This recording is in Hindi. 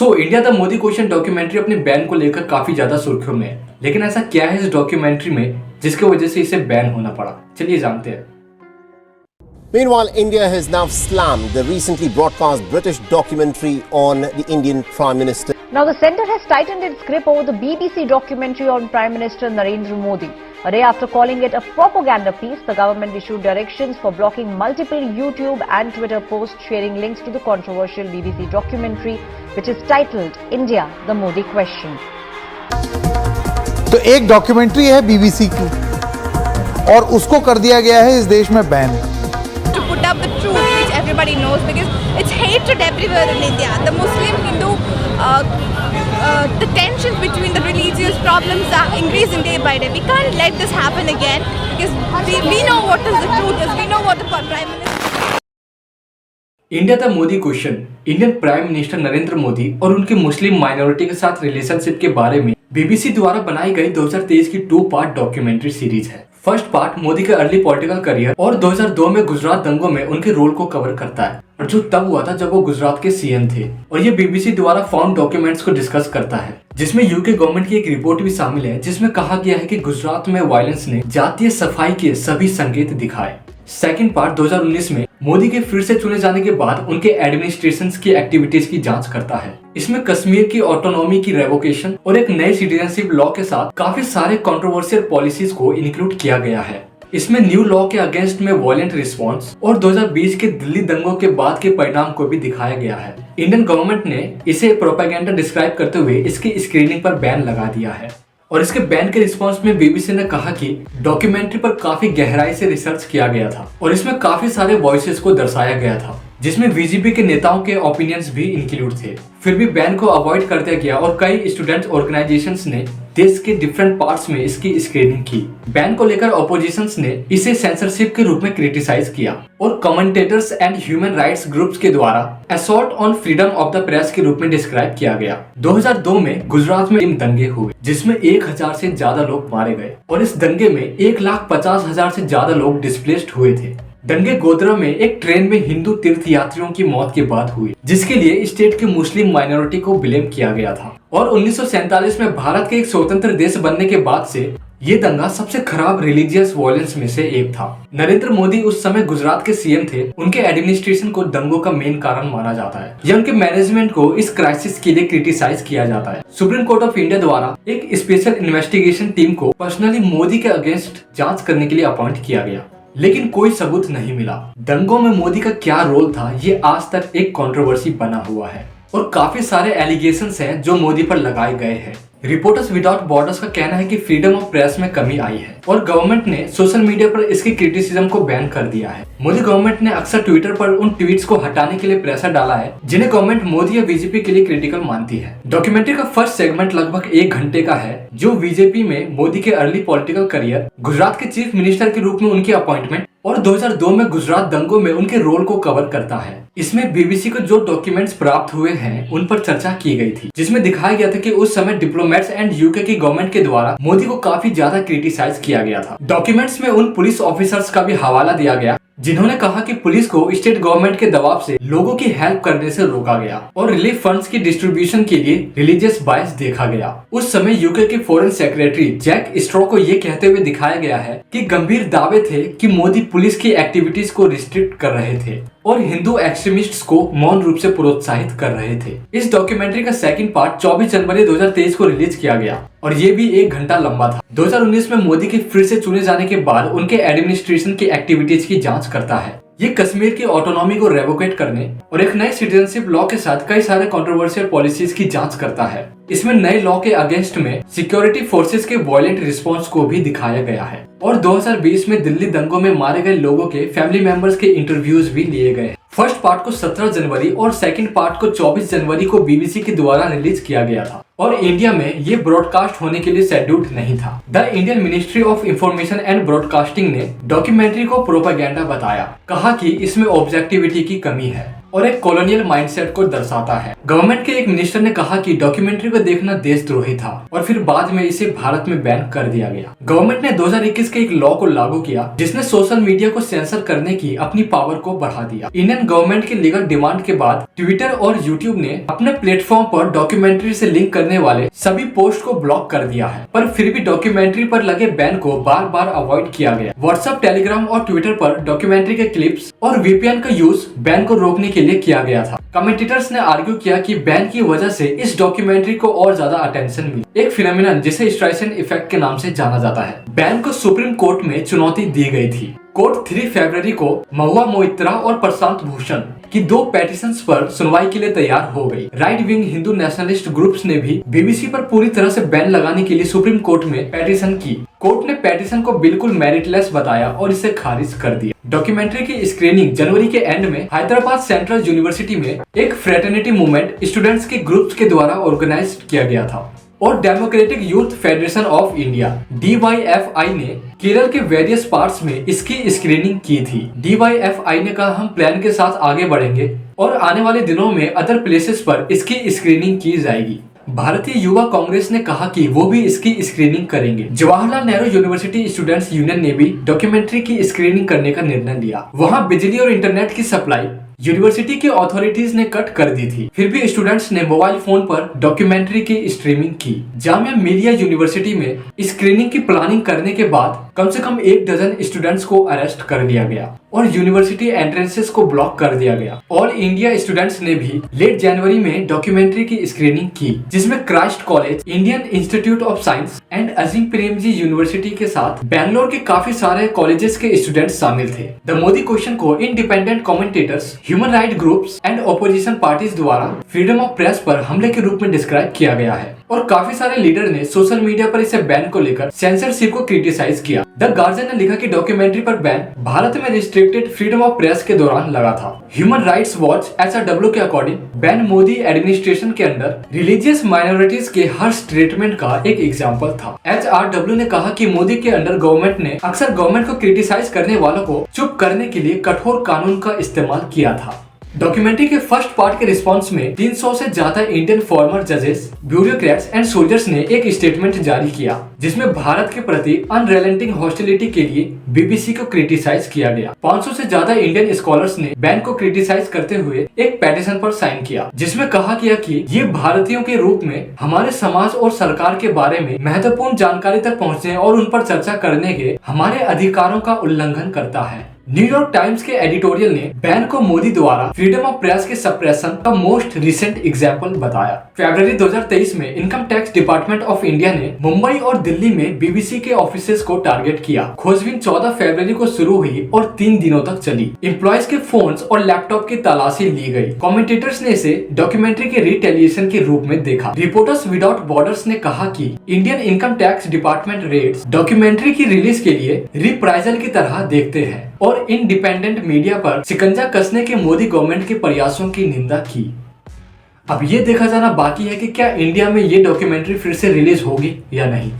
India the Modi question documentary अपने बैन को लेकर काफी ज्यादा सुर्खियों में है, लेकिन ऐसा क्या है इस डॉक्यूमेंट्री में जिसकी वजह से इसे बैन होना पड़ा? चलिए जानते हैं। Meanwhile, India has now slammed the recently broadcast British documentary on the Indian Prime Minister. Now the centre has tightened its grip over the BBC documentary on Prime Minister Narendra Modi. A day after calling it a propaganda piece, the government issued directions for blocking multiple YouTube and Twitter posts sharing links to the controversial BBC documentary, which is titled India, the Modi Question. तो एक डॉक्यूमेंट्री है बीबीसी की और उसको कर दिया गया है इस देश में ban. To put up the truth which everybody knows, because it's hatred everywhere in India. The Muslim, Hindu, the tensions between the religious problems are increasing day by day. We can't let this happen again because we know what is the truth is. We know what the Prime Minister. India the Modi question Indian prime minister Narendra Modi और उनके मुस्लिम माइनॉरिटी के साथ रिलेशनशिप के बारे में बीबीसी द्वारा बनाई गई 2023 की 2 पार्ट डॉक्यूमेंट्री सीरीज है। फर्स्ट पार्ट मोदी के अर्ली पॉलिटिकल करियर और 2002 में गुजरात दंगों में उनके रोल को कवर करता है, और जो तब हुआ था जब वो गुजरात के सीएम थे। और ये बीबीसी द्वारा फाउंड डॉक्यूमेंट्स को डिस्कस करता है, जिसमें यूके गवर्नमेंट की एक रिपोर्ट भी शामिल है जिसमें कहा गया है कि गुजरात में वायलेंस ने जातीय सफाई के सभी संकेत दिखाए। सेकंड पार्ट 2019 में मोदी के फिर से चुने जाने के बाद उनके एडमिनिस्ट्रेशन की एक्टिविटीज की जांच करता है। इसमें कश्मीर की ऑटोनॉमी की रेवोकेशन और एक नए सिटीजनशिप लॉ के साथ काफी सारे कंट्रोवर्शियल पॉलिसीज को इंक्लूड किया गया है। इसमें न्यू लॉ के अगेंस्ट में वायलेंट रिस्पॉन्स और 2020 के दिल्ली दंगों के बाद के परिणाम को भी दिखाया गया है। इंडियन गवर्नमेंट ने इसे प्रोपेगेंडा डिस्क्राइब करते हुए इसकी स्क्रीनिंग पर बैन लगा दिया है। और इसके बैन के रिस्पांस में बीबीसी ने कहा कि डॉक्यूमेंट्री पर काफी गहराई से रिसर्च किया गया था और इसमें काफी सारे वॉइसेस को दर्शाया गया था, जिसमें बीजेपी के नेताओं के ओपिनियंस भी इंक्लूड थे। फिर भी बैन को अवॉइड कर दिया गया और कई स्टूडेंट ऑर्गेनाइजेशंस ने देश के डिफरेंट पार्ट्स में इसकी स्क्रीनिंग की। बैन को लेकर ऑपोजिशंस ने इसे सेंसरशिप के रूप में क्रिटिसाइज किया और commentators and human rights groups के द्वारा assault on freedom of the press के रूप में डिस्क्राइब किया गया। 2002 में गुजरात में दंगे हुए जिसमें 1000 से ज्यादा लोग मारे गए और इस दंगे में 1,50,000 से ज्यादा लोग डिस्प्लेस्ड हुए थे। दंगे गोधरा में एक ट्रेन में हिंदू तीर्थयात्रियों की मौत के बाद हुई, जिसके लिए स्टेट के मुस्लिम माइनॉरिटी को ब्लेम किया गया था। और 1947 में भारत के एक स्वतंत्र देश बनने के बाद से ये दंगा सबसे खराब रिलीजियस वायलेंस में से एक था। नरेंद्र मोदी उस समय गुजरात के सीएम थे। उनके एडमिनिस्ट्रेशन को दंगों का मेन कारण माना जाता है या उनके मैनेजमेंट को इस क्राइसिस के लिए क्रिटिसाइज किया जाता है। सुप्रीम कोर्ट ऑफ इंडिया द्वारा एक स्पेशल इन्वेस्टिगेशन टीम को पर्सनली मोदी के अगेंस्ट जांच करने के लिए अपॉइंट किया गया, लेकिन कोई सबूत नहीं मिला। दंगों में मोदी का क्या रोल था ये आज तक एक कंट्रोवर्सी बना हुआ है और काफी सारे एलिगेशंस हैं जो मोदी पर लगाए गए हैं। रिपोर्टर्स विदाउट बॉर्डर्स का कहना है कि फ्रीडम ऑफ प्रेस में कमी आई है और गवर्नमेंट ने सोशल मीडिया पर इसकी क्रिटिसिज्म को बैन कर दिया है। मोदी गवर्नमेंट ने अक्सर ट्विटर पर उन ट्वीट्स को हटाने के लिए प्रेशर डाला है जिन्हें गवर्नमेंट मोदी या बीजेपी के लिए क्रिटिकल मानती है। डॉक्यूमेंट्री का फर्स्ट सेगमेंट लगभग 1 घंटे का है, जो बीजेपी में मोदी के अर्ली पॉलिटिकल करियर, गुजरात के चीफ मिनिस्टर के रूप में उनकी अपॉइंटमेंट और 2002 में गुजरात दंगों में उनके रोल को कवर करता है। इसमें बीबीसी को जो डॉक्यूमेंट्स प्राप्त हुए हैं उन पर चर्चा की गई थी, जिसमें दिखाया गया था कि उस समय डिप्लोमेट्स एंड यूके की गवर्नमेंट के द्वारा मोदी को काफी ज्यादा क्रिटिसाइज किया गया था। डॉक्यूमेंट्स में उन पुलिस ऑफिसर्स का भी हवाला दिया गया जिन्होंने कहा कि पुलिस को स्टेट गवर्नमेंट के दबाव से लोगों की हेल्प करने से रोका गया और रिलीफ फंड्स की डिस्ट्रीब्यूशन के लिए रिलीजियस बायस देखा गया। उस समय यूके के फॉरेन सेक्रेटरी जैक स्ट्रॉ को ये कहते हुए दिखाया गया है कि गंभीर दावे थे कि मोदी पुलिस की एक्टिविटीज को रिस्ट्रिक्ट कर रहे थे और हिंदू एक्सट्रीमिस्ट्स को मौन रूप से प्रोत्साहित कर रहे थे। इस डॉक्यूमेंट्री का सेकंड पार्ट 24 जनवरी 2023 को रिलीज किया गया और ये भी 1 घंटा लंबा था। 2019 में मोदी के फिर से चुने जाने के बाद उनके एडमिनिस्ट्रेशन की एक्टिविटीज की जांच करता है। ये कश्मीर की ऑटोनॉमी को रेवोकेट करने और एक नए सिटीजनशिप लॉ के साथ कई सारे कंट्रोवर्शियल पॉलिसीज की जांच करता है। इसमें नए लॉ के अगेंस्ट में सिक्योरिटी फोर्सेस के वायलेंट रिस्पॉन्स को भी दिखाया गया है और 2020 में दिल्ली दंगों में मारे गए लोगों के फैमिली मेंबर्स के इंटरव्यूज भी लिए गए। फर्स्ट पार्ट को 17 जनवरी और सेकंड पार्ट को 24 जनवरी को बीबीसी के द्वारा रिलीज किया गया था और इंडिया में ये ब्रॉडकास्ट होने के लिए शेड्यूल्ड नहीं था। The Indian ministry of information and broadcasting ने डॉक्यूमेंट्री को प्रोपेगेंडा बताया, कहा कि इसमें ऑब्जेक्टिविटी की कमी है और एक कॉलोनियल माइंडसेट को दर्शाता है। गवर्नमेंट के एक मिनिस्टर ने कहा कि डॉक्यूमेंट्री को देखना देशद्रोही था और फिर बाद में इसे भारत में बैन कर दिया गया। गवर्नमेंट ने 2021 के एक लॉ को लागू किया जिसने सोशल मीडिया को सेंसर करने की अपनी पावर को बढ़ा दिया। इंडियन गवर्नमेंट की लीगल डिमांड के बाद ट्विटर और यूट्यूब ने अपने प्लेटफॉर्म पर डॉक्यूमेंट्री से लिंक करने वाले सभी पोस्ट को ब्लॉक कर दिया है, पर फिर भी डॉक्यूमेंट्री पर लगे बैन को बार बार अवॉइड किया गया। व्हाट्सएप, टेलीग्राम और ट्विटर पर डॉक्यूमेंट्री के क्लिप्स और वीपीएन का यूज बैन को रोकने के लिए किया गया था। कमेंटेटर्स ने आर्ग्यू किया कि बैन की वजह से इस डॉक्यूमेंट्री को और ज्यादा अटेंशन मिली, एक फिनोमिनन जिसे स्ट्राइसन इफेक्ट के नाम से जाना जाता है। बैन को सुप्रीम कोर्ट में चुनौती दी गई थी। कोर्ट 3 फरवरी को महुआ मोइत्रा और प्रशांत भूषण की 2 पेटिशंस पर सुनवाई के लिए तैयार हो गई। Right wing Hindu nationalist groups ने भी बीबीसी पर पूरी तरह से बैन लगाने के लिए सुप्रीम कोर्ट में पेटिशन की। कोर्ट ने पेटिशन को बिल्कुल मेरिटलेस बताया और इसे खारिज कर दिया। डॉक्यूमेंट्री की स्क्रीनिंग जनवरी के एंड में हैदराबाद सेंट्रल यूनिवर्सिटी में एक फ्रेटर्निटी मूवमेंट स्टूडेंट्स के ग्रुप्स के द्वारा ऑर्गेनाइज किया गया था और democratic youth federation of India DYFI ने केरल के वेरियस पार्ट्स में इसकी स्क्रीनिंग की थी। DYFI ने कहा, हम प्लान के साथ आगे बढ़ेंगे और आने वाले दिनों में अदर प्लेसेस पर इसकी स्क्रीनिंग की जाएगी। भारतीय युवा कांग्रेस ने कहा कि वो भी इसकी स्क्रीनिंग करेंगे। Jawaharlal Nehru university students union ने भी डॉक्यूमेंट्री की स्क्रीनिंग करने का निर्णय लिया। वहाँ बिजली और इंटरनेट की सप्लाई यूनिवर्सिटी की अथॉरिटीज ने कट कर दी थी, फिर भी स्टूडेंट्स ने मोबाइल फोन पर डॉक्यूमेंट्री की स्ट्रीमिंग की। जामिया मिलिया यूनिवर्सिटी में स्क्रीनिंग की प्लानिंग करने के बाद कम से कम 1 डजन स्टूडेंट्स को अरेस्ट कर लिया गया और यूनिवर्सिटी एंट्रेंसेस को ब्लॉक कर दिया गया। ऑल इंडिया स्टूडेंट्स ने भी लेट जनवरी में डॉक्यूमेंट्री की स्क्रीनिंग की, जिसमें Christ College, Indian Institute of Science and Azim Premji University के साथ बैंगलोर के काफी सारे कॉलेजेस के स्टूडेंट्स शामिल थे। द मोदी क्वेश्चन को independent commentators, human right groups and opposition parties द्वारा फ्रीडम ऑफ प्रेस पर हमले के रूप में डिस्क्राइब किया गया है और काफी सारे लीडर ने सोशल मीडिया पर इसे बैन को लेकर सेंसरशिप को क्रिटिसाइज किया। द गार्जियन ने लिखा कि डॉक्यूमेंट्री पर बैन भारत में रिस्ट्रिक्टेड फ्रीडम ऑफ प्रेस के दौरान लगा था। ह्यूमन राइट्स वॉच HRW के अकॉर्डिंग बैन मोदी एडमिनिस्ट्रेशन के अंदर रिलीजियस माइनॉरिटीज के हर्ष ट्रीटमेंट का एक एग्जाम्पल था। HRW ने कहा कि मोदी के अंडर गवर्नमेंट ने अक्सर गवर्नमेंट को क्रिटिसाइज करने वालों को चुप करने के लिए कठोर कानून का इस्तेमाल किया था। डॉक्यूमेंट्री के फर्स्ट पार्ट के रिस्पांस में 300 से ज्यादा इंडियन फॉर्मर जजेस, ब्यूरोक्रेट्स एंड सोल्जर्स ने एक स्टेटमेंट जारी किया, जिसमें भारत के प्रति अनरिलेंटिंग हॉस्टिलिटी के लिए बीबीसी को क्रिटिसाइज किया गया। 500 से ज्यादा इंडियन स्कॉलर्स ने बैन को क्रिटिसाइज करते हुए एक पेटिशन पर साइन किया, जिसमें कहा गया कि ये भारतीयों के रूप में हमारे समाज और सरकार के बारे में महत्वपूर्ण जानकारी तक पहुँचने और उन पर चर्चा करने के हमारे अधिकारों का उल्लंघन करता है। न्यूयॉर्क टाइम्स के एडिटोरियल ने बैन को मोदी द्वारा फ्रीडम ऑफ प्रेस के सप्रेशन का मोस्ट रिसेंट एग्जाम्पल बताया। फरवरी 2023 में income tax department of India ने मुंबई और दिल्ली में बीबीसी के ऑफिसेस को टारगेट किया। खोजबीन 14 फरवरी को शुरू हुई और 3 दिनों तक चली। एम्प्लॉयज के फोन्स और लैपटॉप की तलाशी ली गई। कमेंटेटर्स ने इसे डॉक्यूमेंट्री के रिटेलिएशन के रूप में देखा। रिपोर्टर्स विदाउट बॉर्डर्स ने कहा कि Indian income tax department raids documentary की रिलीज के लिए रिप्राइजल की तरह देखते हैं और इंडिपेंडेंट मीडिया पर शिकंजा कसने के मोदी गवर्नमेंट के प्रयासों की निंदा की। अब ये देखा जाना बाकी है कि क्या इंडिया में ये डॉक्यूमेंट्री फिर से रिलीज होगी या नहीं।